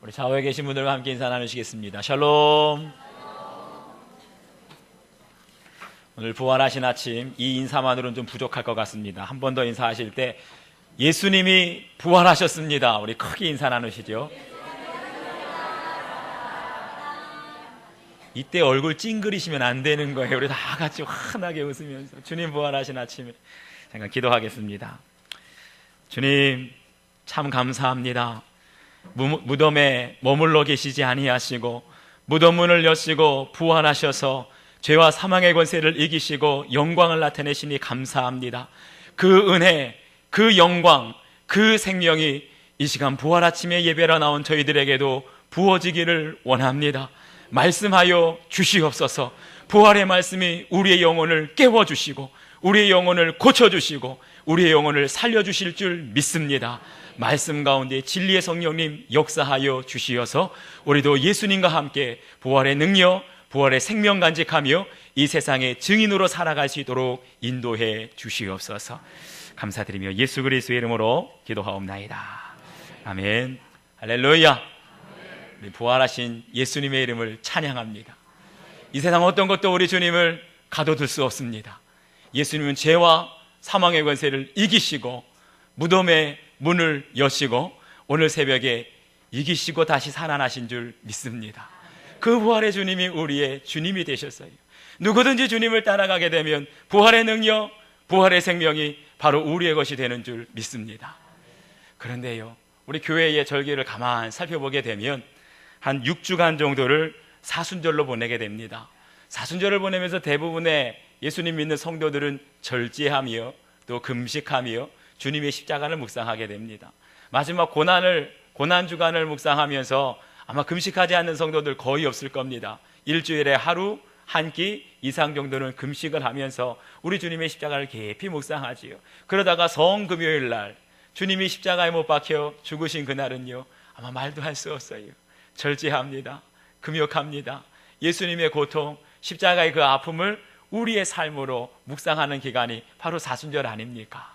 우리 좌우에 계신 분들과 함께 인사 나누시겠습니다. 샬롬. 오늘 부활하신 아침, 이 인사만으로는 좀 부족할 것 같습니다. 한 번 더 인사하실 때 예수님이 부활하셨습니다. 우리 크게 인사 나누시죠. 이때 얼굴 찡그리시면 안 되는 거예요. 우리 다 같이 환하게 웃으면서 주님 부활하신 아침에 잠깐 기도하겠습니다. 주님 참 감사합니다. 무덤에 머물러 계시지 아니하시고 무덤 문을 여시고 부활하셔서 죄와 사망의 권세를 이기시고 영광을 나타내시니 감사합니다. 그 은혜, 그 영광, 그 생명이 이 시간 부활 아침에 예배로 나온 저희들에게도 부어지기를 원합니다. 말씀하여 주시옵소서. 부활의 말씀이 우리의 영혼을 깨워주시고 우리의 영혼을 고쳐주시고 우리의 영혼을 살려주실 줄 믿습니다. 말씀 가운데 진리의 성령님 역사하여 주시어서 우리도 예수님과 함께 부활의 능력, 부활의 생명 간직하며 이 세상의 증인으로 살아갈 수 있도록 인도해 주시옵소서. 감사드리며 예수 그리스도의 이름으로 기도하옵나이다. 아멘. 할렐루야. 우리 부활하신 예수님의 이름을 찬양합니다. 이 세상 어떤 것도 우리 주님을 가둬둘 수 없습니다. 예수님은 죄와 사망의 권세를 이기시고 무덤의 문을 여시고 오늘 새벽에 이기시고 다시 살아나신 줄 믿습니다. 그 부활의 주님이 우리의 주님이 되셨어요. 누구든지 주님을 따라가게 되면 부활의 능력, 부활의 생명이 바로 우리의 것이 되는 줄 믿습니다. 그런데요, 우리 교회의 절기를 가만 살펴보게 되면 한 6주간 정도를 사순절로 보내게 됩니다. 사순절을 보내면서 대부분의 예수님 믿는 성도들은 절제하며 또 금식하며 주님의 십자가를 묵상하게 됩니다. 마지막 고난주간을 묵상하면서 아마 금식하지 않는 성도들 거의 없을 겁니다. 일주일에 하루 한 끼 이상 정도는 금식을 하면서 우리 주님의 십자가를 깊이 묵상하지요. 그러다가 성금요일 날 주님이 십자가에 못 박혀 죽으신 그날은요, 아마 말도 할 수 없어요. 절제합니다. 금욕합니다. 예수님의 고통, 십자가의 그 아픔을 우리의 삶으로 묵상하는 기간이 바로 사순절 아닙니까?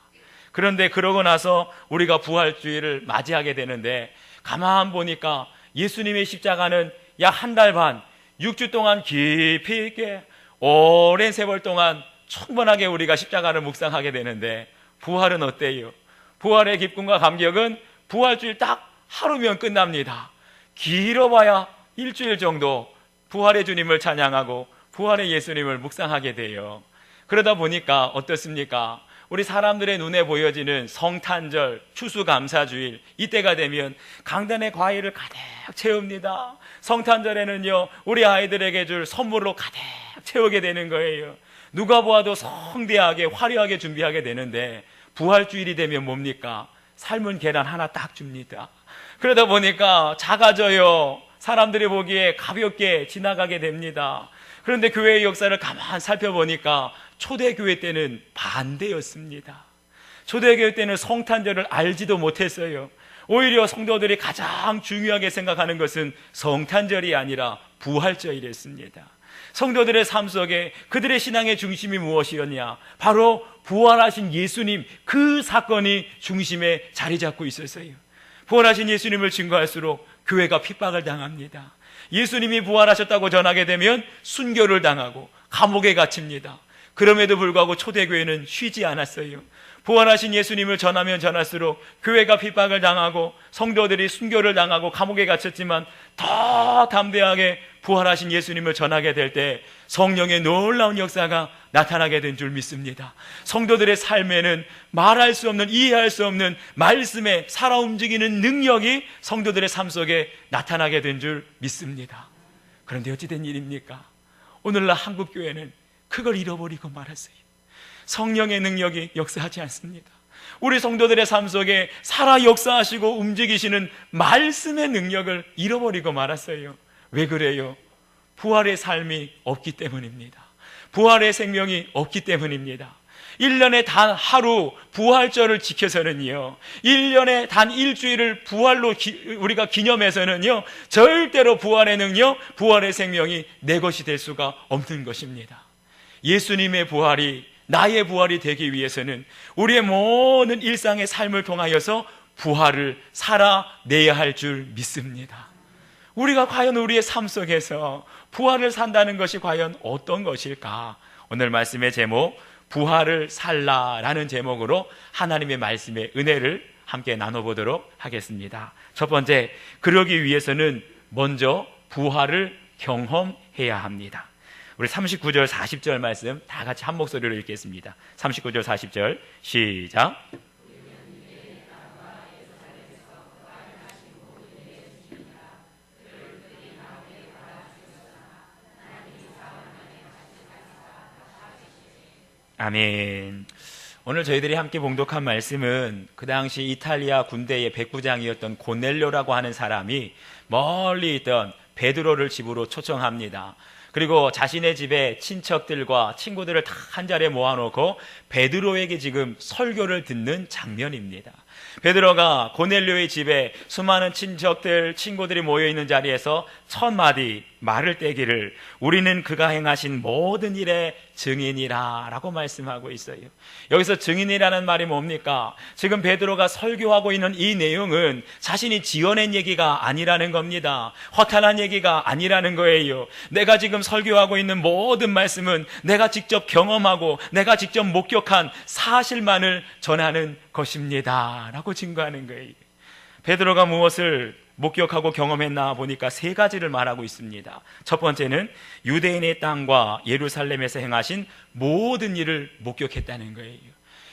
그런데 그러고 나서 우리가 부활주의를 맞이하게 되는데 가만 보니까 예수님의 십자가는 약 한 달 반, 6주 동안 깊이 있게 오랜 세월 동안 충분하게 우리가 십자가를 묵상하게 되는데 부활은 어때요? 부활의 기쁨과 감격은 부활주일 딱 하루면 끝납니다. 길어봐야 일주일 정도 부활의 주님을 찬양하고 부활의 예수님을 묵상하게 돼요. 그러다 보니까 어떻습니까? 우리 사람들의 눈에 보여지는 성탄절, 추수감사주일, 이때가 되면 강단에 과일을 가득 채웁니다. 성탄절에는요, 우리 아이들에게 줄 선물로 가득 채우게 되는 거예요. 누가 보아도 성대하게 화려하게 준비하게 되는데 부활주일이 되면 뭡니까? 삶은 계란 하나 딱 줍니다. 그러다 보니까 작아져요. 사람들이 보기에 가볍게 지나가게 됩니다. 그런데 교회의 역사를 가만 살펴보니까 초대교회 때는 반대였습니다. 초대교회 때는 성탄절을 알지도 못했어요. 오히려 성도들이 가장 중요하게 생각하는 것은 성탄절이 아니라 부활절이랬습니다. 성도들의 삶 속에 그들의 신앙의 중심이 무엇이었냐? 바로 부활하신 예수님, 그 사건이 중심에 자리 잡고 있었어요. 부활하신 예수님을 증거할수록 교회가 핍박을 당합니다. 예수님이 부활하셨다고 전하게 되면 순교를 당하고 감옥에 갇힙니다. 그럼에도 불구하고 초대교회는 쉬지 않았어요. 부활하신 예수님을 전하면 전할수록 교회가 핍박을 당하고 성도들이 순교를 당하고 감옥에 갇혔지만 더 담대하게 부활하신 예수님을 전하게 될 때 성령의 놀라운 역사가 나타나게 된 줄 믿습니다. 성도들의 삶에는 말할 수 없는, 이해할 수 없는 말씀에 살아 움직이는 능력이 성도들의 삶 속에 나타나게 된 줄 믿습니다. 그런데 어찌된 일입니까? 오늘날 한국교회는 그걸 잃어버리고 말았어요. 성령의 능력이 역사하지 않습니다. 우리 성도들의 삶 속에 살아 역사하시고 움직이시는 말씀의 능력을 잃어버리고 말았어요. 왜 그래요? 부활의 삶이 없기 때문입니다. 부활의 생명이 없기 때문입니다. 1년에 단 하루 부활절을 지켜서는요, 1년에 단 일주일을 부활로 우리가 기념해서는요, 절대로 부활의 능력, 부활의 생명이 내 것이 될 수가 없는 것입니다. 예수님의 부활이 나의 부활이 되기 위해서는 우리의 모든 일상의 삶을 통하여서 부활을 살아내야 할 줄 믿습니다. 우리가 과연 우리의 삶 속에서 부활을 산다는 것이 과연 어떤 것일까? 오늘 말씀의 제목, 부활을 살라라는 제목으로 하나님의 말씀의 은혜를 함께 나눠보도록 하겠습니다. 첫 번째, 그러기 위해서는 먼저 부활을 경험해야 합니다. 우리 39절 40절 말씀 다 같이 한 목소리로 읽겠습니다. 39절 40절 시작. 아멘. 오늘 저희들이 함께 봉독한 말씀은 그 당시 이탈리아 군대의 백부장이었던 고넬료라고 하는 사람이 멀리 있던 베드로를 집으로 초청합니다. 그리고 자신의 집에 친척들과 친구들을 다 한 자리에 모아놓고 베드로에게 지금 설교를 듣는 장면입니다. 베드로가 고넬료의 집에 수많은 친척들, 친구들이 모여있는 자리에서 첫 마디 말을 떼기를 우리는 그가 행하신 모든 일의 증인이라 라고 말씀하고 있어요. 여기서 증인이라는 말이 뭡니까? 지금 베드로가 설교하고 있는 이 내용은 자신이 지어낸 얘기가 아니라는 겁니다. 허탄한 얘기가 아니라는 거예요. 내가 지금 설교하고 있는 모든 말씀은 내가 직접 경험하고 내가 직접 목격한 사실만을 전하는 것입니다 라고 증거하는 거예요. 베드로가 무엇을 목격하고 경험했나 보니까 세 가지를 말하고 있습니다. 첫 번째는 유대인의 땅과 예루살렘에서 행하신 모든 일을 목격했다는 거예요.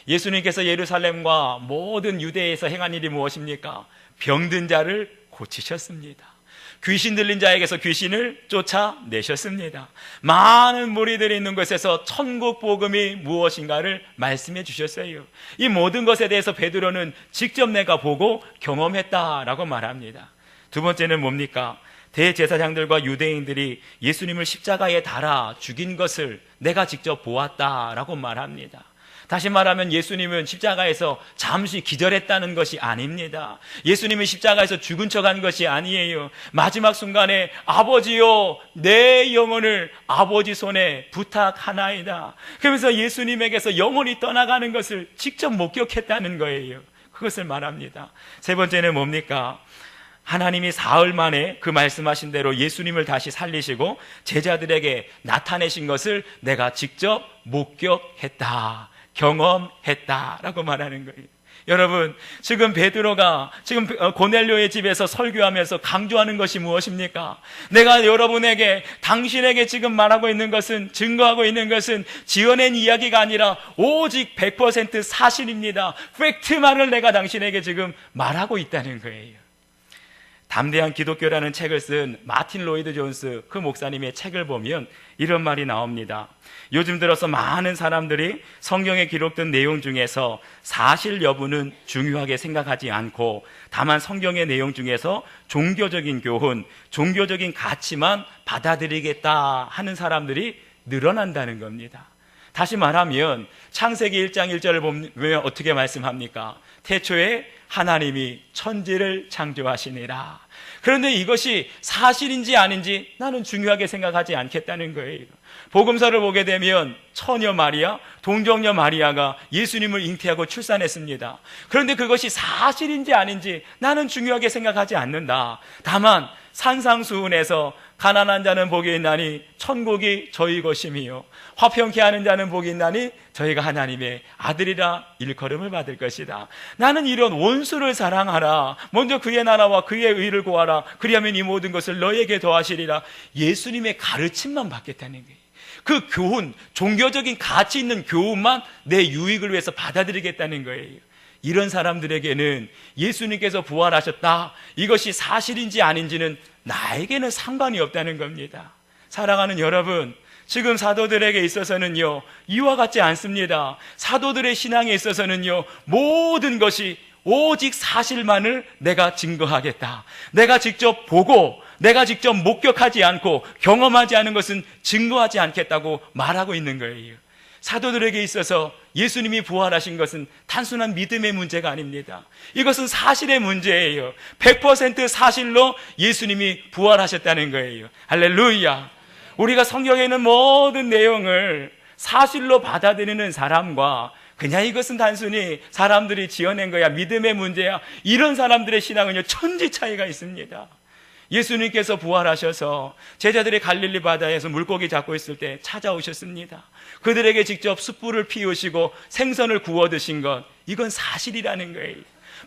예수님께서 예루살렘과 모든 유대에서 행한 일이 무엇입니까? 병든 자를 고치셨습니다. 귀신 들린 자에게서 귀신을 쫓아내셨습니다. 많은 무리들이 있는 곳에서 천국 복음이 무엇인가를 말씀해 주셨어요. 이 모든 것에 대해서 베드로는 직접 내가 보고 경험했다라고 말합니다. 두 번째는 뭡니까? 대제사장들과 유대인들이 예수님을 십자가에 달아 죽인 것을 내가 직접 보았다라고 말합니다. 다시 말하면 예수님은 십자가에서 잠시 기절했다는 것이 아닙니다. 예수님이 십자가에서 죽은 척한 것이 아니에요. 마지막 순간에 아버지요 내 영혼을 아버지 손에 부탁하나이다. 그러면서 예수님에게서 영혼이 떠나가는 것을 직접 목격했다는 거예요. 그것을 말합니다. 세 번째는 뭡니까? 하나님이 사흘 만에 그 말씀하신 대로 예수님을 다시 살리시고 제자들에게 나타내신 것을 내가 직접 목격했다, 경험했다라고 말하는 거예요. 여러분, 지금 베드로가 지금 고넬료의 집에서 설교하면서 강조하는 것이 무엇입니까? 내가 여러분에게, 당신에게 지금 말하고 있는 것은, 증거하고 있는 것은 지어낸 이야기가 아니라 오직 100% 사실입니다. 팩트만을 내가 당신에게 지금 말하고 있다는 거예요. 담대한 기독교라는 책을 쓴 마틴 로이드 존스 그 목사님의 책을 보면 이런 말이 나옵니다. 요즘 들어서 많은 사람들이 성경에 기록된 내용 중에서 사실 여부는 중요하게 생각하지 않고 다만 성경의 내용 중에서 종교적인 교훈, 종교적인 가치만 받아들이겠다 하는 사람들이 늘어난다는 겁니다. 다시 말하면 창세기 1장 1절을 보면 어떻게 말씀합니까? 태초에 하나님이 천지를 창조하시니라. 그런데 이것이 사실인지 아닌지 나는 중요하게 생각하지 않겠다는 거예요. 복음서를 보게 되면 처녀 마리아, 동정녀 마리아가 예수님을 잉태하고 출산했습니다. 그런데 그것이 사실인지 아닌지 나는 중요하게 생각하지 않는다. 다만 산상수훈에서 가난한 자는 복이 있나니 천국이 저희 것임이요 화평케 하는 자는 복이 있나니 저희가 하나님의 아들이라 일컬음을 받을 것이다. 나는 이런 원수를 사랑하라. 먼저 그의 나라와 그의 의를 구하라. 그리하면 이 모든 것을 너에게 더하시리라. 예수님의 가르침만 받겠다는 거예요. 그 교훈, 종교적인 가치 있는 교훈만 내 유익을 위해서 받아들이겠다는 거예요. 이런 사람들에게는 예수님께서 부활하셨다, 이것이 사실인지 아닌지는 나에게는 상관이 없다는 겁니다. 사랑하는 여러분, 지금 사도들에게 있어서는요, 이와 같지 않습니다. 사도들의 신앙에 있어서는요, 모든 것이 오직 사실만을 내가 증거하겠다. 내가 직접 보고 내가 직접 목격하지 않고 경험하지 않은 것은 증거하지 않겠다고 말하고 있는 거예요. 사도들에게 있어서 예수님이 부활하신 것은 단순한 믿음의 문제가 아닙니다. 이것은 사실의 문제예요. 100% 사실로 예수님이 부활하셨다는 거예요. 할렐루야. 우리가 성경에 있는 모든 내용을 사실로 받아들이는 사람과 그냥 이것은 단순히 사람들이 지어낸 거야, 믿음의 문제야, 이런 사람들의 신앙은요 천지 차이가 있습니다. 예수님께서 부활하셔서 제자들이 갈릴리 바다에서 물고기 잡고 있을 때 찾아오셨습니다. 그들에게 직접 숯불을 피우시고 생선을 구워 드신 것, 이건 사실이라는 거예요.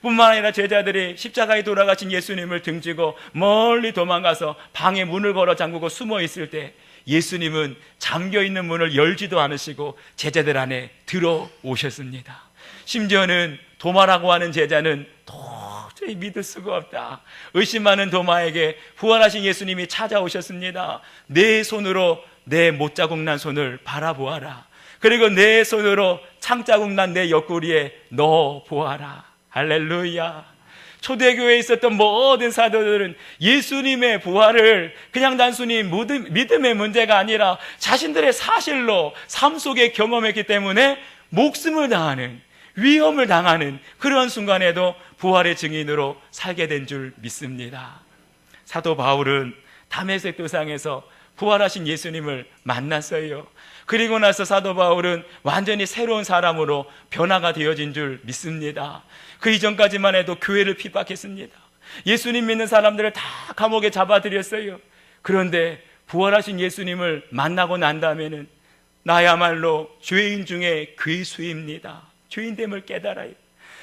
뿐만 아니라 제자들이 십자가에 돌아가신 예수님을 등지고 멀리 도망가서 방에 문을 걸어 잠그고 숨어 있을 때 예수님은 잠겨있는 문을 열지도 않으시고 제자들 안에 들어오셨습니다. 심지어는 도마라고 하는 제자는 도저히 믿을 수가 없다, 의심하는 도마에게 부활하신 예수님이 찾아오셨습니다. 내 손으로 내 못자국 난 손을 바라보아라. 그리고 내 손으로 창자국 난 내 옆구리에 넣어 보아라. 할렐루야. 초대교회에 있었던 모든 사도들은 예수님의 부활을 그냥 단순히 믿음의 문제가 아니라 자신들의 사실로 삶 속에 경험했기 때문에 목숨을 다하는, 위험을 당하는 그런 순간에도 부활의 증인으로 살게 된 줄 믿습니다. 사도 바울은 다메섹 도상에서 부활하신 예수님을 만났어요. 그리고 나서 사도 바울은 완전히 새로운 사람으로 변화가 되어진 줄 믿습니다. 그 이전까지만 해도 교회를 핍박했습니다. 예수님 믿는 사람들을 다 감옥에 잡아들였어요. 그런데 부활하신 예수님을 만나고 난 다음에는 나야말로 죄인 중에 괴수입니다. 죄인됨을 깨달아요.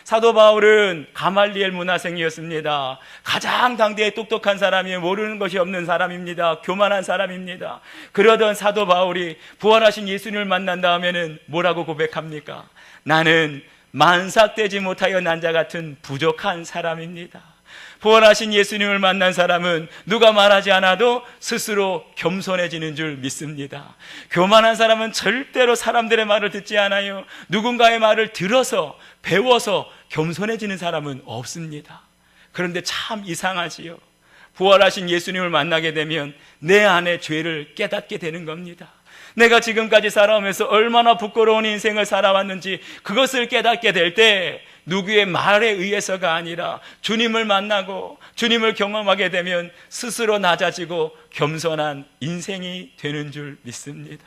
사도 바울은 가말리엘 문화생이었습니다. 가장 당대에 똑똑한 사람이, 모르는 것이 없는 사람입니다. 교만한 사람입니다. 그러던 사도 바울이 부활하신 예수님을 만난 다음에는 뭐라고 고백합니까? 나는 만삭되지 못하여 난 자 같은 부족한 사람입니다. 부활하신 예수님을 만난 사람은 누가 말하지 않아도 스스로 겸손해지는 줄 믿습니다. 교만한 사람은 절대로 사람들의 말을 듣지 않아요. 누군가의 말을 들어서, 배워서 겸손해지는 사람은 없습니다. 그런데 참 이상하지요. 부활하신 예수님을 만나게 되면 내 안에 죄를 깨닫게 되는 겁니다. 내가 지금까지 살아오면서 얼마나 부끄러운 인생을 살아왔는지 그것을 깨닫게 될 때 누구의 말에 의해서가 아니라 주님을 만나고 주님을 경험하게 되면 스스로 낮아지고 겸손한 인생이 되는 줄 믿습니다.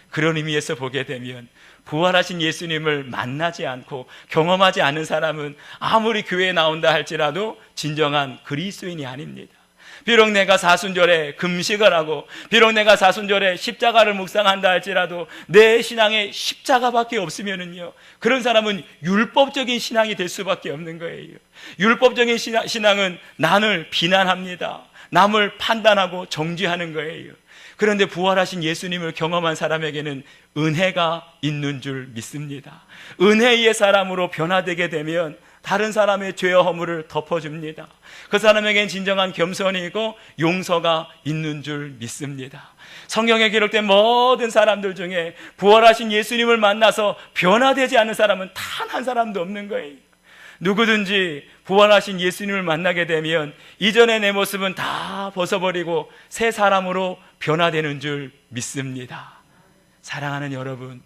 그런 의미에서 보게 되면 부활하신 예수님을 만나지 않고 경험하지 않은 사람은 아무리 교회에 나온다 할지라도 진정한 그리스도인이 아닙니다. 비록 내가 사순절에 금식을 하고 비록 내가 사순절에 십자가를 묵상한다 할지라도 내 신앙에 십자가밖에 없으면은요, 그런 사람은 율법적인 신앙이 될 수밖에 없는 거예요. 율법적인 신앙은 남을 비난합니다. 남을 판단하고 정죄하는 거예요. 그런데 부활하신 예수님을 경험한 사람에게는 은혜가 있는 줄 믿습니다. 은혜의 사람으로 변화되게 되면 다른 사람의 죄와 허물을 덮어줍니다. 그 사람에겐 진정한 겸손이고 용서가 있는 줄 믿습니다. 성경에 기록된 모든 사람들 중에 부활하신 예수님을 만나서 변화되지 않은 사람은 단 한 사람도 없는 거예요. 누구든지 부활하신 예수님을 만나게 되면 이전의 내 모습은 다 벗어버리고 새 사람으로 변화되는 줄 믿습니다. 사랑하는 여러분,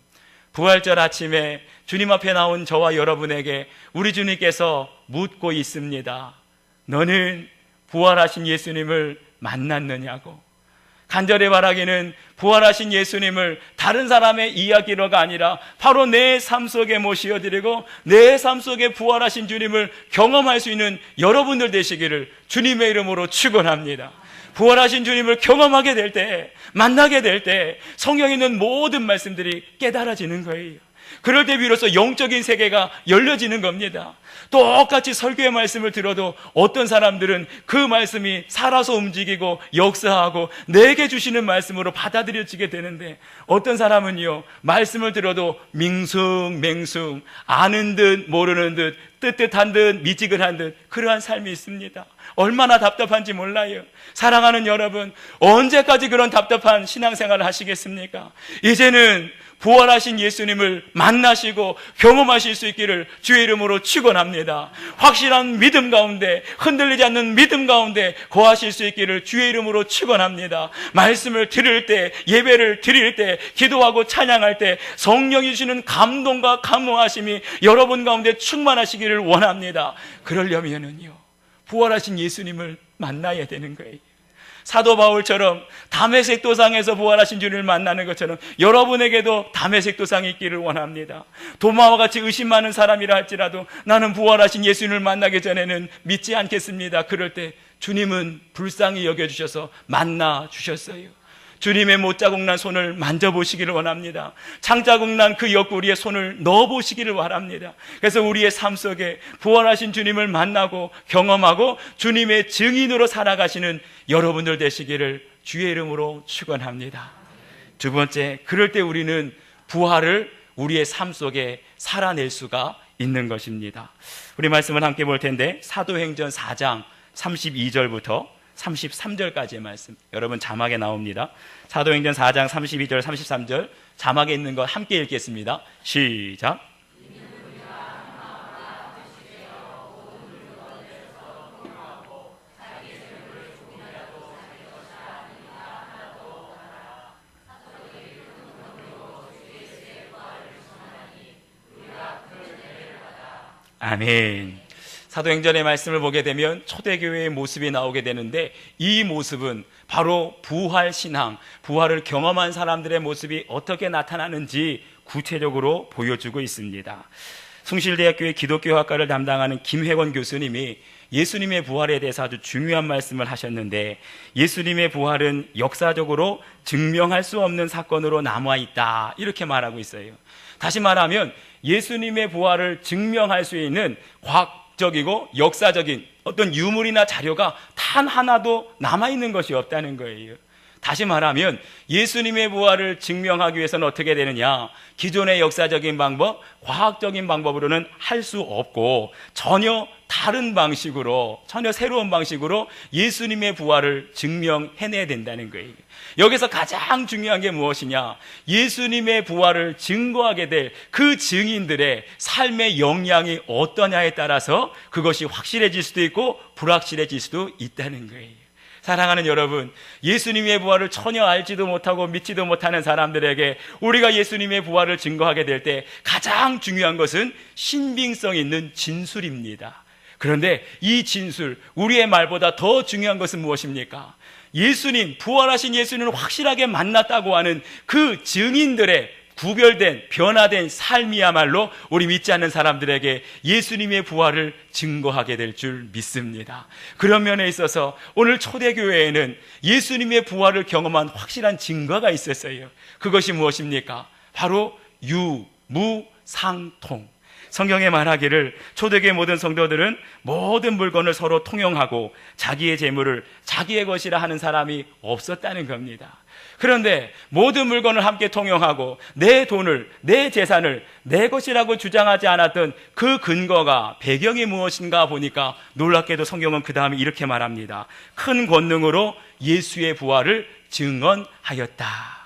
부활절 아침에 주님 앞에 나온 저와 여러분에게 우리 주님께서 묻고 있습니다. 너는 부활하신 예수님을 만났느냐고. 간절히 바라기는 부활하신 예수님을 다른 사람의 이야기로가 아니라 바로 내 삶 속에 모시어드리고 내 삶 속에 부활하신 주님을 경험할 수 있는 여러분들 되시기를 주님의 이름으로 축원합니다. 부활하신 주님을 경험하게 될 때, 만나게 될 때 성경에 있는 모든 말씀들이 깨달아지는 거예요. 그럴 때 비로소 영적인 세계가 열려지는 겁니다. 똑같이 설교의 말씀을 들어도 어떤 사람들은 그 말씀이 살아서 움직이고 역사하고 내게 주시는 말씀으로 받아들여지게 되는데, 어떤 사람은요, 말씀을 들어도 밍숭맹숭, 아는 듯 모르는 듯, 뜨뜻한 듯 미지근한 듯, 그러한 삶이 있습니다. 얼마나 답답한지 몰라요. 사랑하는 여러분, 언제까지 그런 답답한 신앙생활을 하시겠습니까? 이제는 부활하신 예수님을 만나시고 경험하실 수 있기를 주의 이름으로 축원합니다. 확실한 믿음 가운데, 흔들리지 않는 믿음 가운데 거하실 수 있기를 주의 이름으로 축원합니다. 말씀을 들을 때, 예배를 드릴 때, 기도하고 찬양할 때 성령이 주시는 감동과 감동하심이 여러분 가운데 충만하시기를 원합니다. 그러려면은요, 부활하신 예수님을 만나야 되는 거예요. 사도 바울처럼 다메섹 도상에서 부활하신 주님을 만나는 것처럼 여러분에게도 다메섹 도상이 있기를 원합니다. 도마와 같이 의심 많은 사람이라 할지라도 나는 부활하신 예수님을 만나기 전에는 믿지 않겠습니다. 그럴 때 주님은 불쌍히 여겨주셔서 만나 주셨어요. 주님의 못자국 난 손을 만져보시기를 원합니다. 창자국 난 그 옆구리에 손을 넣어보시기를 바랍니다. 그래서 우리의 삶 속에 부활하신 주님을 만나고 경험하고 주님의 증인으로 살아가시는 여러분들 되시기를 주의 이름으로 축원합니다. 두 번째, 그럴 때 우리는 부활을 우리의 삶 속에 살아낼 수가 있는 것입니다. 우리 말씀을 함께 볼 텐데 사도행전 4장 32절부터 33절까지의 말씀, 여러분 자막에 나옵니다. 사도행전 4장 32절 33절 자막에 있는 것 함께 읽겠습니다. 시작. 아멘. 사도행전의 말씀을 보게 되면 초대교회의 모습이 나오게 되는데, 이 모습은 바로 부활신앙, 부활을 경험한 사람들의 모습이 어떻게 나타나는지 구체적으로 보여주고 있습니다. 숭실대학교의 기독교학과를 담당하는 김회권 교수님이 예수님의 부활에 대해서 아주 중요한 말씀을 하셨는데, 예수님의 부활은 역사적으로 증명할 수 없는 사건으로 남아있다, 이렇게 말하고 있어요. 다시 말하면 예수님의 부활을 증명할 수 있는 과학적이고 역사적인 어떤 유물이나 자료가 단 하나도 남아있는 것이 없다는 거예요. 다시 말하면 예수님의 부활을 증명하기 위해서는 어떻게 되느냐, 기존의 역사적인 방법, 과학적인 방법으로는 할 수 없고 전혀 다른 방식으로, 전혀 새로운 방식으로 예수님의 부활을 증명해내야 된다는 거예요. 여기서 가장 중요한 게 무엇이냐, 예수님의 부활을 증거하게 될 그 증인들의 삶의 역량이 어떠냐에 따라서 그것이 확실해질 수도 있고 불확실해질 수도 있다는 거예요. 사랑하는 여러분, 예수님의 부활을 전혀 알지도 못하고 믿지도 못하는 사람들에게 우리가 예수님의 부활을 증거하게 될 때 가장 중요한 것은 신빙성 있는 진술입니다. 그런데 이 진술, 우리의 말보다 더 중요한 것은 무엇입니까? 예수님, 부활하신 예수님을 확실하게 만났다고 하는 그 증인들의 구별된, 변화된 삶이야말로 우리 믿지 않는 사람들에게 예수님의 부활을 증거하게 될 줄 믿습니다. 그런 면에 있어서 오늘 초대교회에는 예수님의 부활을 경험한 확실한 증거가 있었어요. 그것이 무엇입니까? 바로 유무상통. 성경에 말하기를 초대교회 모든 성도들은 모든 물건을 서로 통용하고 자기의 재물을 자기의 것이라 하는 사람이 없었다는 겁니다. 그런데 모든 물건을 함께 통용하고 내 돈을, 내 재산을 내 것이라고 주장하지 않았던 그 근거가, 배경이 무엇인가 보니까 놀랍게도 성경은 그 다음에 이렇게 말합니다. 큰 권능으로 예수의 부활을 증언하였다.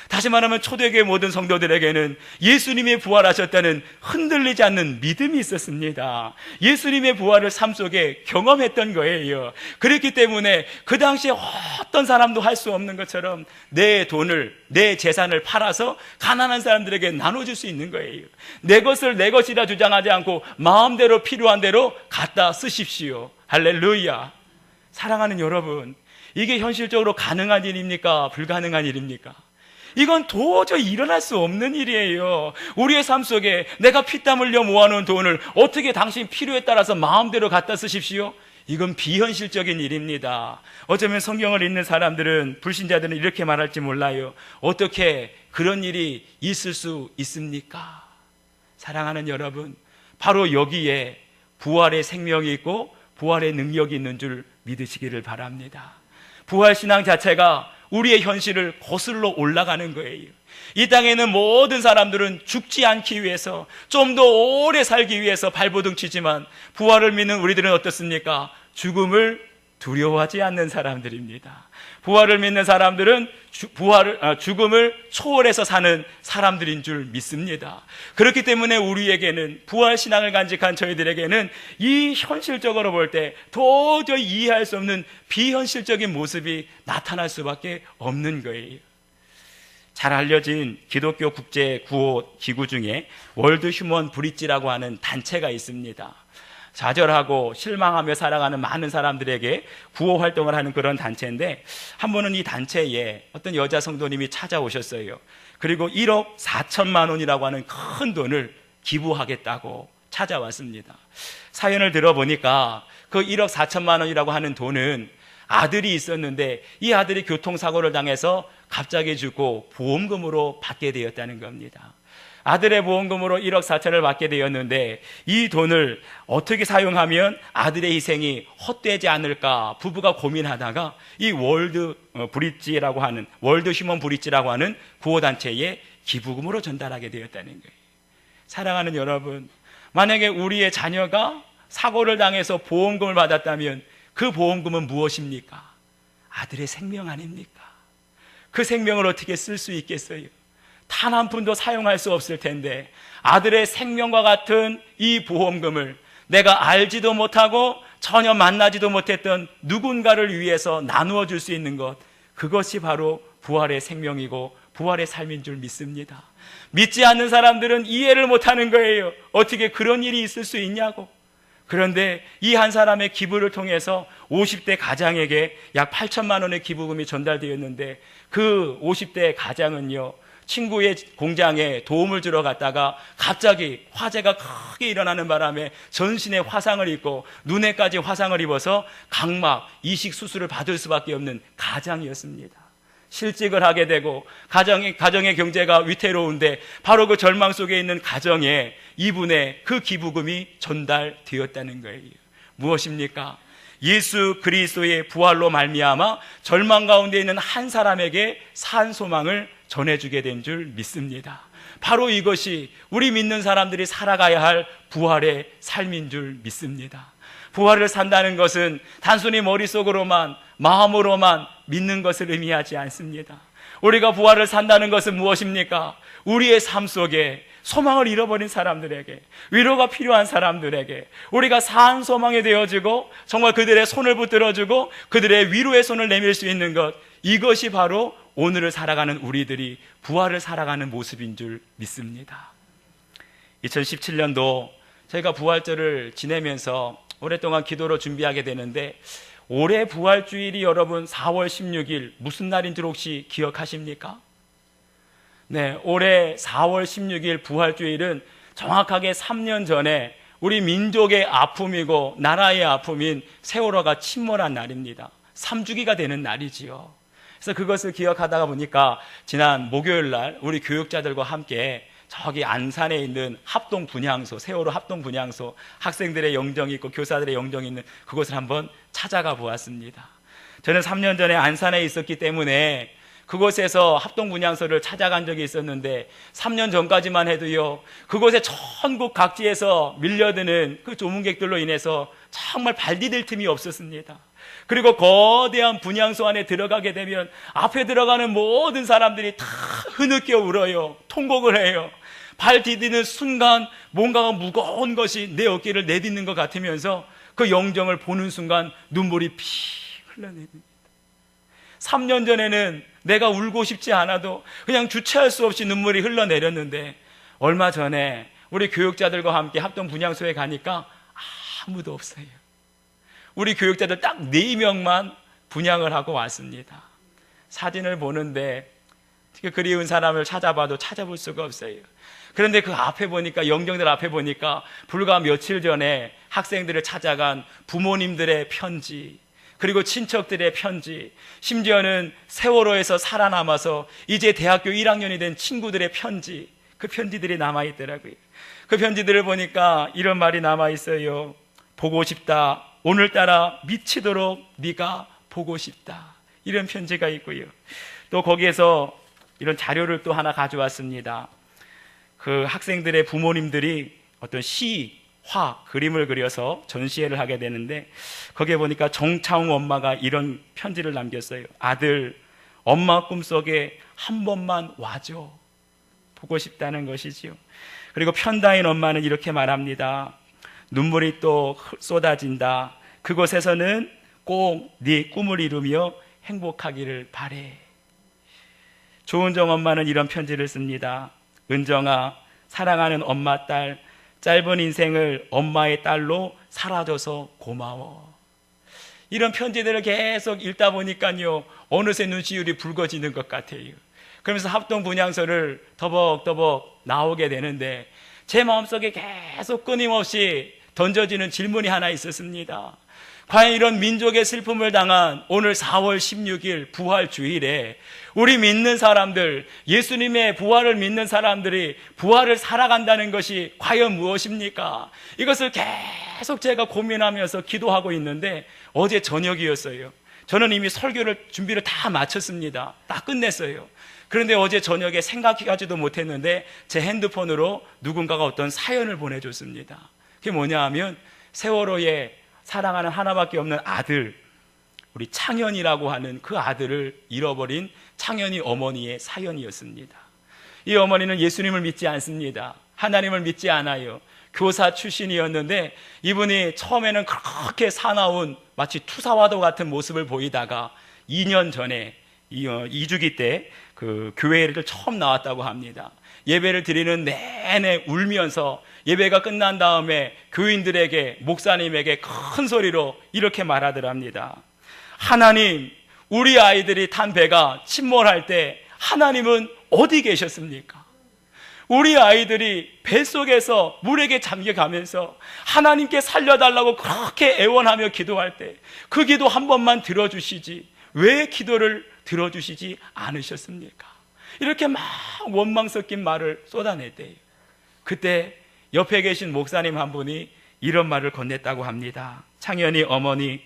다시 말하면 초대교회 모든 성도들에게는 예수님의 부활하셨다는 흔들리지 않는 믿음이 있었습니다. 예수님의 부활을 삶 속에 경험했던 거예요. 그렇기 때문에 그 당시에 어떤 사람도 할 수 없는 것처럼 내 돈을, 내 재산을 팔아서 가난한 사람들에게 나눠줄 수 있는 거예요. 내 것을 내 것이라 주장하지 않고 마음대로 필요한 대로 갖다 쓰십시오. 할렐루야. 사랑하는 여러분, 이게 현실적으로 가능한 일입니까? 불가능한 일입니까? 이건 도저히 일어날 수 없는 일이에요. 우리의 삶 속에 내가 피땀 흘려 모아놓은 돈을 어떻게 당신 필요에 따라서 마음대로 갖다 쓰십시오? 이건 비현실적인 일입니다. 어쩌면 성경을 읽는 사람들은, 불신자들은 이렇게 말할지 몰라요. 어떻게 그런 일이 있을 수 있습니까? 사랑하는 여러분, 바로 여기에 부활의 생명이 있고 부활의 능력이 있는 줄 믿으시기를 바랍니다. 부활신앙 자체가 우리의 현실을 거슬러 올라가는 거예요. 이 땅에는 모든 사람들은 죽지 않기 위해서, 좀 더 오래 살기 위해서 발버둥 치지만 부활을 믿는 우리들은 어떻습니까? 죽음을 두려워하지 않는 사람들입니다. 부활을 믿는 사람들은 죽음을 초월해서 사는 사람들인 줄 믿습니다. 그렇기 때문에 우리에게는, 부활신앙을 간직한 저희들에게는 이 현실적으로 볼 때 도저히 이해할 수 없는 비현실적인 모습이 나타날 수밖에 없는 거예요. 잘 알려진 기독교 국제 구호 기구 중에 월드 휴먼 브릿지라고 하는 단체가 있습니다. 좌절하고 실망하며 살아가는 많은 사람들에게 구호 활동을 하는 그런 단체인데, 한 번은 이 단체에 어떤 여자 성도님이 찾아오셨어요. 그리고 1억 4천만 원이라고 하는 큰 돈을 기부하겠다고 찾아왔습니다. 사연을 들어보니까 그 1억 4천만 원이라고 하는 돈은 아들이 있었는데 이 아들이 교통사고를 당해서 갑자기 죽고 보험금으로 받게 되었다는 겁니다. 아들의 보험금으로 1억 4천을 받게 되었는데 이 돈을 어떻게 사용하면 아들의 희생이 헛되지 않을까 부부가 고민하다가 이 월드 휴먼 브릿지라고 하는 구호단체에 기부금으로 전달하게 되었다는 거예요. 사랑하는 여러분, 만약에 우리의 자녀가 사고를 당해서 보험금을 받았다면 그 보험금은 무엇입니까? 아들의 생명 아닙니까? 그 생명을 어떻게 쓸 수 있겠어요? 단 한 푼도 사용할 수 없을 텐데 아들의 생명과 같은 이 보험금을 내가 알지도 못하고 전혀 만나지도 못했던 누군가를 위해서 나누어 줄 수 있는 것, 그것이 바로 부활의 생명이고 부활의 삶인 줄 믿습니다. 믿지 않는 사람들은 이해를 못하는 거예요. 어떻게 그런 일이 있을 수 있냐고. 그런데 이 한 사람의 기부를 통해서 50대 가장에게 약 8천만 원의 기부금이 전달되었는데 그 50대 가장은요, 친구의 공장에 도움을 주러 갔다가 갑자기 화재가 크게 일어나는 바람에 전신에 화상을 입고 눈에까지 화상을 입어서 각막 이식 수술을 받을 수밖에 없는 가장이었습니다. 실직을 하게 되고 가정의 경제가 위태로운데 바로 그 절망 속에 있는 가정에 이분의 그 기부금이 전달되었다는 거예요. 무엇입니까? 예수 그리스도의 부활로 말미암아 절망 가운데 있는 한 사람에게 산 소망을 전해주게 된 줄 믿습니다. 바로 이것이 우리 믿는 사람들이 살아가야 할 부활의 삶인 줄 믿습니다. 부활을 산다는 것은 단순히 머릿속으로만, 마음으로만 믿는 것을 의미하지 않습니다. 우리가 부활을 산다는 것은 무엇입니까? 우리의 삶 속에 소망을 잃어버린 사람들에게, 위로가 필요한 사람들에게 우리가 산 소망이 되어주고 정말 그들의 손을 붙들어주고 그들의 위로의 손을 내밀 수 있는 것, 이것이 바로 오늘을 살아가는 우리들이 부활을 살아가는 모습인 줄 믿습니다. 2017년도 저희가 부활절을 지내면서 오랫동안 기도로 준비하게 되는데, 올해 부활주일이 여러분 4월 16일 무슨 날인 줄 혹시 기억하십니까? 네, 올해 4월 16일 부활주일은 정확하게 3년 전에 우리 민족의 아픔이고 나라의 아픔인 세월호가 침몰한 날입니다. 3주기가 되는 날이지요. 그래서 그것을 기억하다가 보니까 지난 목요일 날 우리 교육자들과 함께 저기 안산에 있는 합동 분향소, 세월호 합동 분향소, 학생들의 영정이 있고 교사들의 영정이 있는 그곳을 한번 찾아가 보았습니다. 저는 3년 전에 안산에 있었기 때문에 그곳에서 합동 분향소를 찾아간 적이 있었는데 3년 전까지만 해도요, 그곳에 전국 각지에서 밀려드는 그 조문객들로 인해서 정말 발 디딜 틈이 없었습니다. 그리고 거대한 분향소 안에 들어가게 되면 앞에 들어가는 모든 사람들이 다 흐느껴 울어요. 통곡을 해요. 발 디디는 순간 뭔가가 무거운 것이 내 어깨를 내딛는 것 같으면서 그 영정을 보는 순간 눈물이 피 흘러내립니다. 3년 전에는 내가 울고 싶지 않아도 그냥 주체할 수 없이 눈물이 흘러내렸는데, 얼마 전에 우리 교육자들과 함께 합동 분향소에 가니까 아무도 없어요. 우리 교육자들 딱 4명만 분향을 하고 왔습니다. 사진을 보는데 그리운 사람을 찾아봐도 찾아볼 수가 없어요. 그런데 그 앞에 보니까, 영정들 앞에 보니까 불과 며칠 전에 학생들을 찾아간 부모님들의 편지, 그리고 친척들의 편지, 심지어는 세월호에서 살아남아서 이제 대학교 1학년이 된 친구들의 편지, 그 편지들이 남아있더라고요. 그 편지들을 보니까 이런 말이 남아있어요. 보고 싶다. 오늘따라 미치도록 네가 보고 싶다. 이런 편지가 있고요. 또 거기에서 이런 자료를 또 하나 가져왔습니다. 그 학생들의 부모님들이 어떤 시, 화, 그림을 그려서 전시회를 하게 되는데, 거기에 보니까 정차웅 엄마가 이런 편지를 남겼어요. 아들, 엄마 꿈속에 한 번만 와줘. 보고 싶다는 것이지요. 그리고 편다인 엄마는 이렇게 말합니다. 눈물이 또 쏟아진다. 그곳에서는 꼭 네 꿈을 이루며 행복하기를 바래. 조은정 엄마는 이런 편지를 씁니다. 은정아, 사랑하는 엄마 딸, 짧은 인생을 엄마의 딸로 살아줘서 고마워. 이런 편지들을 계속 읽다 보니까요, 어느새 눈시울이 붉어지는 것 같아요. 그러면서 합동 분향소를 더벅더벅 나오게 되는데, 제 마음속에 계속 끊임없이 던져지는 질문이 하나 있었습니다. 과연 이런 민족의 슬픔을 당한 오늘 4월 16일 부활 주일에 우리 믿는 사람들, 예수님의 부활을 믿는 사람들이 부활을 살아간다는 것이 과연 무엇입니까? 이것을 계속 제가 고민하면서 기도하고 있는데 어제 저녁이었어요. 저는 이미 설교를 준비를 다 마쳤습니다. 다 끝냈어요. 그런데 어제 저녁에 생각하지도 못했는데 제 핸드폰으로 누군가가 어떤 사연을 보내줬습니다. 그게 뭐냐 하면 세월호에 사랑하는 하나밖에 없는 아들, 우리 창현이라고 하는 그 아들을 잃어버린 창현이 어머니의 사연이었습니다. 이 어머니는 예수님을 믿지 않습니다. 하나님을 믿지 않아요. 교사 출신이었는데 이분이 처음에는 그렇게 사나운 마치 투사와도 같은 모습을 보이다가 2년 전에 2주기 때 그 교회를 처음 나왔다고 합니다. 예배를 드리는 내내 울면서 예배가 끝난 다음에 교인들에게, 목사님에게 큰 소리로 이렇게 말하더랍니다. 하나님, 우리 아이들이 탄 배가 침몰할 때 하나님은 어디 계셨습니까? 우리 아이들이 뱃속에서 물에게 잠겨가면서 하나님께 살려달라고 그렇게 애원하며 기도할 때 그 기도 한 번만 들어주시지 왜 기도를 들어주시지 않으셨습니까? 이렇게 막 원망 섞인 말을 쏟아냈대요. 그때 옆에 계신 목사님 한 분이 이런 말을 건넸다고 합니다. 창현이 어머니,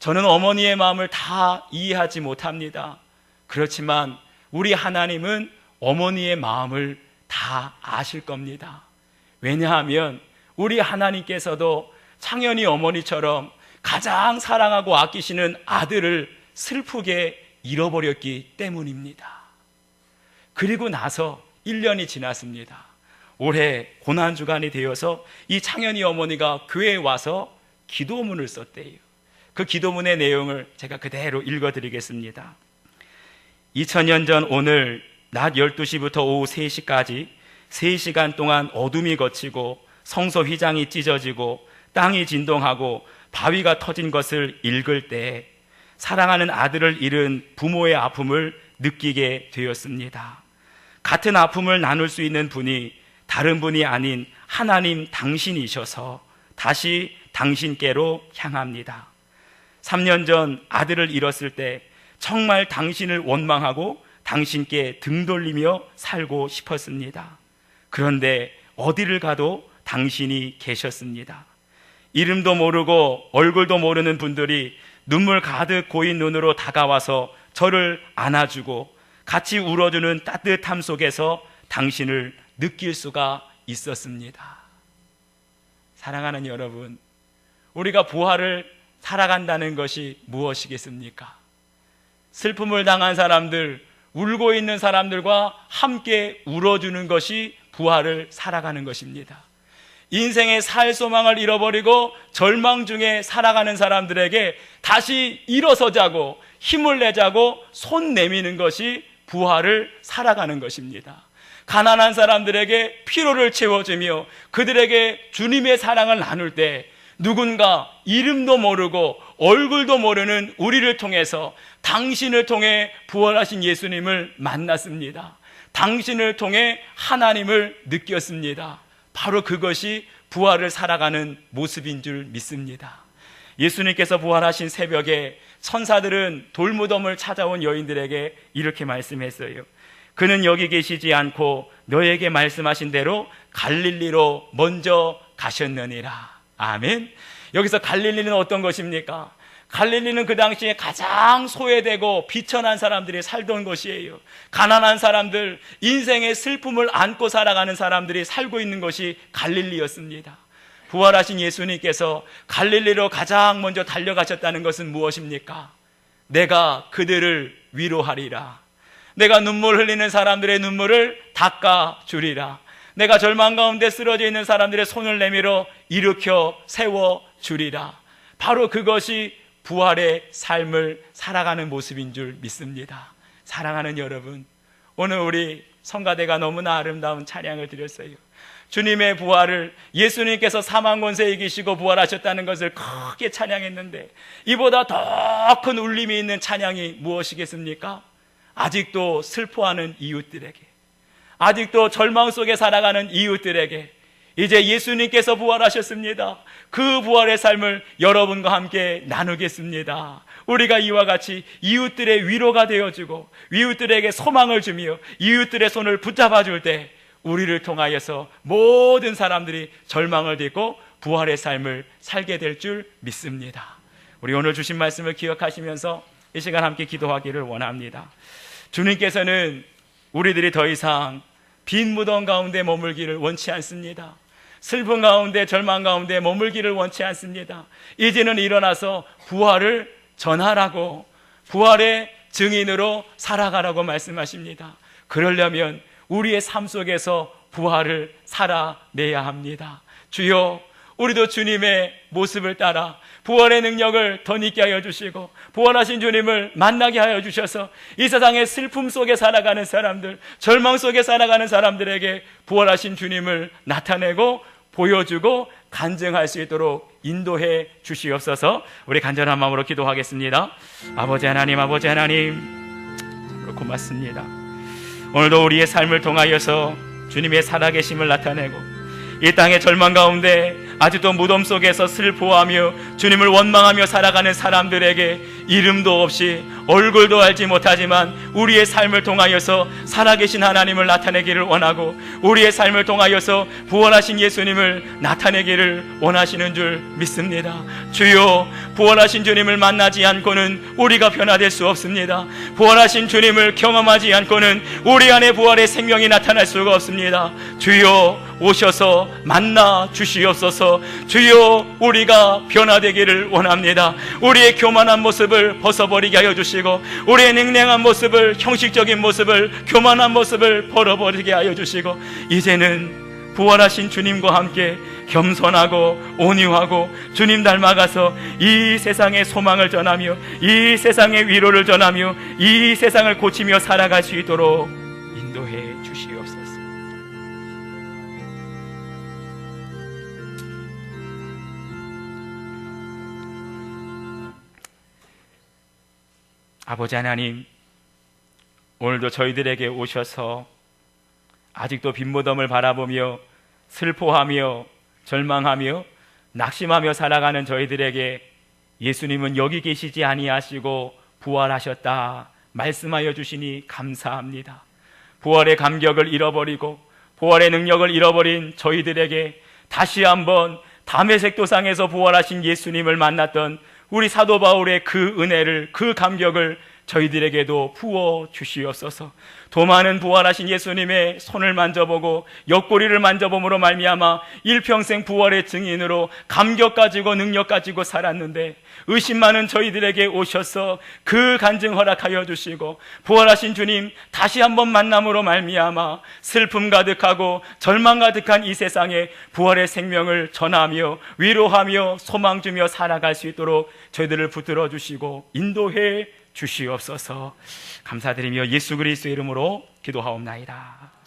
저는 어머니의 마음을 다 이해하지 못합니다. 그렇지만 우리 하나님은 어머니의 마음을 다 아실 겁니다. 왜냐하면 우리 하나님께서도 창현이 어머니처럼 가장 사랑하고 아끼시는 아들을 슬프게 잃어버렸기 때문입니다. 그리고 나서 1년이 지났습니다. 올해 고난주간이 되어서 이 창현이 어머니가 교회에 와서 기도문을 썼대요. 그 기도문의 내용을 제가 그대로 읽어드리겠습니다. 2000년 전 오늘 낮 12시부터 오후 3시까지 3시간 동안 어둠이 걷히고 성소 휘장이 찢어지고 땅이 진동하고 바위가 터진 것을 읽을 때 사랑하는 아들을 잃은 부모의 아픔을 느끼게 되었습니다. 같은 아픔을 나눌 수 있는 분이 다른 분이 아닌 하나님 당신이셔서 다시 당신께로 향합니다. 3년 전 아들을 잃었을 때 정말 당신을 원망하고 당신께 등 돌리며 살고 싶었습니다. 그런데 어디를 가도 당신이 계셨습니다. 이름도 모르고 얼굴도 모르는 분들이 눈물 가득 고인 눈으로 다가와서 저를 안아주고 같이 울어주는 따뜻함 속에서 당신을 느낄 수가 있었습니다. 사랑하는 여러분, 우리가 부활을 살아간다는 것이 무엇이겠습니까? 슬픔을 당한 사람들, 울고 있는 사람들과 함께 울어주는 것이 부활을 살아가는 것입니다. 인생의 살 소망을 잃어버리고 절망 중에 살아가는 사람들에게 다시 일어서자고 힘을 내자고 손 내미는 것이 부활을 살아가는 것입니다. 가난한 사람들에게 피로를 채워주며 그들에게 주님의 사랑을 나눌 때 누군가 이름도 모르고 얼굴도 모르는 우리를 통해서 당신을 통해 부활하신 예수님을 만났습니다. 당신을 통해 하나님을 느꼈습니다. 바로 그것이 부활을 살아가는 모습인 줄 믿습니다. 예수님께서 부활하신 새벽에 천사들은 돌무덤을 찾아온 여인들에게 이렇게 말씀했어요. 그는 여기 계시지 않고 너에게 말씀하신 대로 갈릴리로 먼저 가셨느니라. 아멘. 여기서 갈릴리는 어떤 것입니까? 갈릴리는 그 당시에 가장 소외되고 비천한 사람들이 살던 곳이에요. 가난한 사람들, 인생의 슬픔을 안고 살아가는 사람들이 살고 있는 것이 갈릴리였습니다. 부활하신 예수님께서 갈릴리로 가장 먼저 달려가셨다는 것은 무엇입니까? 내가 그들을 위로하리라. 내가 눈물 흘리는 사람들의 눈물을 닦아주리라. 내가 절망 가운데 쓰러져 있는 사람들의 손을 내밀어 일으켜 세워주리라. 바로 그것이 부활의 삶을 살아가는 모습인 줄 믿습니다. 사랑하는 여러분, 오늘 우리 성가대가 너무나 아름다운 찬양을 드렸어요. 주님의 부활을, 예수님께서 사망 권세에 이기시고 부활하셨다는 것을 크게 찬양했는데 이보다 더 큰 울림이 있는 찬양이 무엇이겠습니까? 아직도 슬퍼하는 이웃들에게, 아직도 절망 속에 살아가는 이웃들에게 이제 예수님께서 부활하셨습니다. 그 부활의 삶을 여러분과 함께 나누겠습니다. 우리가 이와 같이 이웃들의 위로가 되어주고 이웃들에게 소망을 주며 이웃들의 손을 붙잡아 줄 때 우리를 통하여서 모든 사람들이 절망을 딛고 부활의 삶을 살게 될 줄 믿습니다. 우리 오늘 주신 말씀을 기억하시면서 이 시간 함께 기도하기를 원합니다. 주님께서는 우리들이 더 이상 빈 무덤 가운데 머물기를 원치 않습니다. 슬픔 가운데 절망 가운데 머물기를 원치 않습니다. 이제는 일어나서 부활을 전하라고, 부활의 증인으로 살아가라고 말씀하십니다. 그러려면 우리의 삶 속에서 부활을 살아내야 합니다. 주여, 우리도 주님의 모습을 따라 부활의 능력을 더 있게 하여 주시고 부활하신 주님을 만나게 하여 주셔서 이 세상의 슬픔 속에 살아가는 사람들, 절망 속에 살아가는 사람들에게 부활하신 주님을 나타내고 보여주고 간증할 수 있도록 인도해 주시옵소서. 우리 간절한 마음으로 기도하겠습니다. 아버지 하나님, 아버지 하나님, 고맙습니다. 오늘도 우리의 삶을 통하여서 주님의 살아계심을 나타내고 이 땅의 절망 가운데 아직도 무덤 속에서 슬퍼하며 주님을 원망하며 살아가는 사람들에게 이름도 없이 얼굴도 알지 못하지만 우리의 삶을 통하여서 살아계신 하나님을 나타내기를 원하고 우리의 삶을 통하여서 부활하신 예수님을 나타내기를 원하시는 줄 믿습니다. 주여, 부활하신 주님을 만나지 않고는 우리가 변화될 수 없습니다. 부활하신 주님을 경험하지 않고는 우리 안에 부활의 생명이 나타날 수가 없습니다. 주여, 오셔서 만나 주시옵소서. 주여, 우리가 변화되기를 원합니다. 우리의 교만한 모습을 벗어버리게 하여 주시고 우리의 냉랭한 모습을, 형식적인 모습을, 교만한 모습을 벌어버리게 하여 주시고 이제는 부활하신 주님과 함께 겸손하고 온유하고 주님 닮아가서 이 세상의 소망을 전하며 이 세상의 위로를 전하며 이 세상을 고치며 살아갈 수 있도록 인도해 주시옵소서. 아버지 하나님, 오늘도 저희들에게 오셔서 아직도 빈무덤을 바라보며 슬퍼하며 절망하며 낙심하며 살아가는 저희들에게 예수님은 여기 계시지 아니하시고 부활하셨다 말씀하여 주시니 감사합니다. 부활의 감격을 잃어버리고 부활의 능력을 잃어버린 저희들에게 다시 한번 다메섹 도상에서 부활하신 예수님을 만났던 우리 사도 바울의 그 은혜를, 그 감격을 저희들에게도 부어 주시옵소서. 더 많은 부활하신 예수님의 손을 만져보고 옆구리를 만져봄으로 말미암아 일평생 부활의 증인으로 감격 가지고 능력 가지고 살았는데 의심 많은 저희들에게 오셔서 그 간증 허락하여 주시고 부활하신 주님 다시 한번 만남으로 말미암아 슬픔 가득하고 절망 가득한 이 세상에 부활의 생명을 전하며 위로하며 소망 주며 살아갈 수 있도록 저희들을 붙들어 주시고 인도해 주시옵소서. 감사드리며 예수 그리스도의 이름으로 기도하옵나이다.